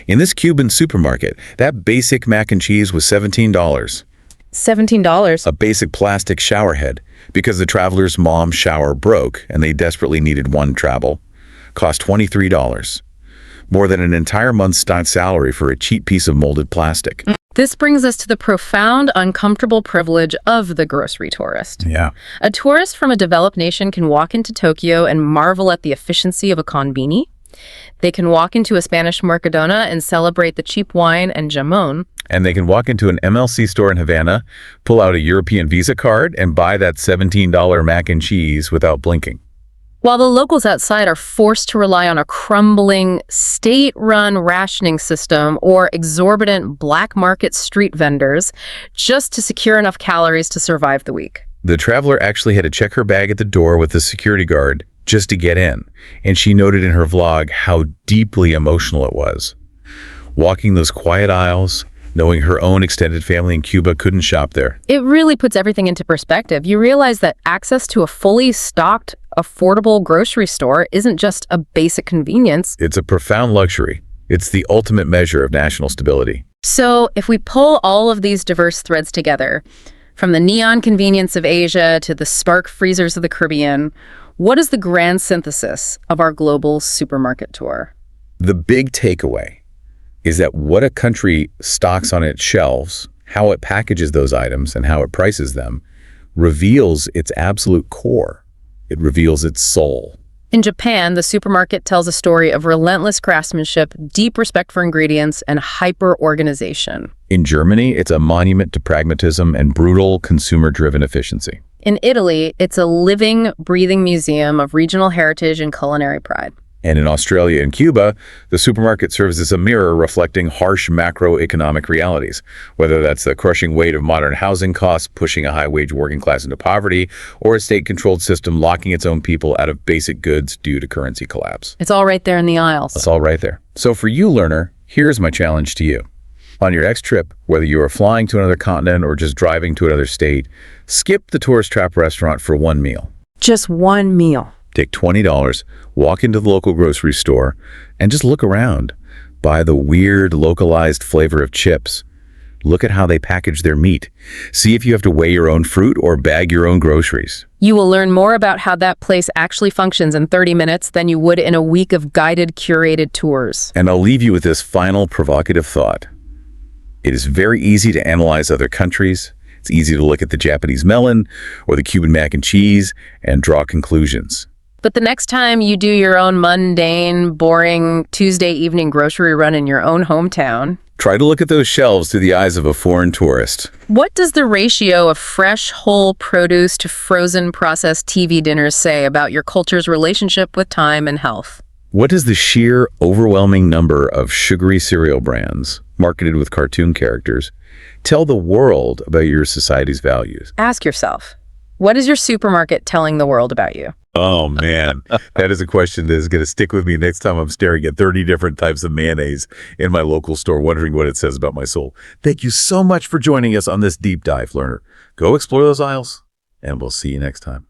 In this Cuban supermarket, that basic mac and cheese was $17. $17. A basic plastic shower head, because the traveler's mom's shower broke and they desperately needed one travel, cost $23. More than an entire month's salary for a cheap piece of molded plastic. This brings us to the profound, uncomfortable privilege of the grocery tourist. Yeah. A tourist from a developed nation can walk into Tokyo and marvel at the efficiency of a konbini. They can walk into a Spanish Mercadona and celebrate the cheap wine and jamon. And they can walk into an MLC store in Havana, pull out a European Visa card, and buy that $17 mac and cheese without blinking. While the locals outside are forced to rely on a crumbling, state-run rationing system or exorbitant black market street vendors just to secure enough calories to survive the week. The traveler actually had to check her bag at the door with the security guard just to get in, and she noted in her vlog how deeply emotional it was. Walking those quiet aisles, knowing her own extended family in Cuba couldn't shop there. It really puts everything into perspective. You realize that access to a fully stocked, affordable grocery store isn't just a basic convenience. It's a profound luxury. It's the ultimate measure of national stability. So if we pull all of these diverse threads together, from the neon convenience of Asia to the spark freezers of the Caribbean, what is the grand synthesis of our global supermarket tour? The big takeaway is that what a country stocks on its shelves How it packages those items and how it prices them reveals its absolute core. It reveals its soul. In Japan, the supermarket tells a story of relentless craftsmanship, deep respect for ingredients, and hyper-organization. In Germany, it's a monument to pragmatism and brutal consumer-driven efficiency. In Italy, it's a living, breathing museum of regional heritage and culinary pride. And in Australia and Cuba, the supermarket serves as a mirror reflecting harsh macroeconomic realities, whether that's the crushing weight of modern housing costs pushing a high-wage working class into poverty, or a state-controlled system locking its own people out of basic goods due to currency collapse. It's all right there in the aisles. It's all right there. So for you, learner, here's my challenge to you. On your next trip, whether you are flying to another continent or just driving to another state, skip the tourist trap restaurant for one meal. Just one meal. Take $20, walk into the local grocery store, and just look around. Buy the weird, localized flavor of chips. Look at how they package their meat. See if you have to weigh your own fruit or bag your own groceries. You will learn more about how that place actually functions in 30 minutes than you would in a week of guided, curated tours. And I'll leave you with this final provocative thought. It is very easy to analyze other countries. It's easy to look at the Japanese melon or the Cuban mac and cheese and draw conclusions. But the next time you do your own mundane, boring Tuesday evening grocery run in your own hometown, try to look at those shelves through the eyes of a foreign tourist. What does the ratio of fresh, whole produce to frozen, processed TV dinners say about your culture's relationship with time and health? What does the sheer, overwhelming number of sugary cereal brands, marketed with cartoon characters, tell the world about your society's values? Ask yourself, what is your supermarket telling the world about you? Oh, man. That is a question that is going to stick with me next time I'm staring at 30 different types of mayonnaise in my local store, wondering what it says about my soul. Thank you so much for joining us on this deep dive, learner. Go explore those aisles, and we'll see you next time.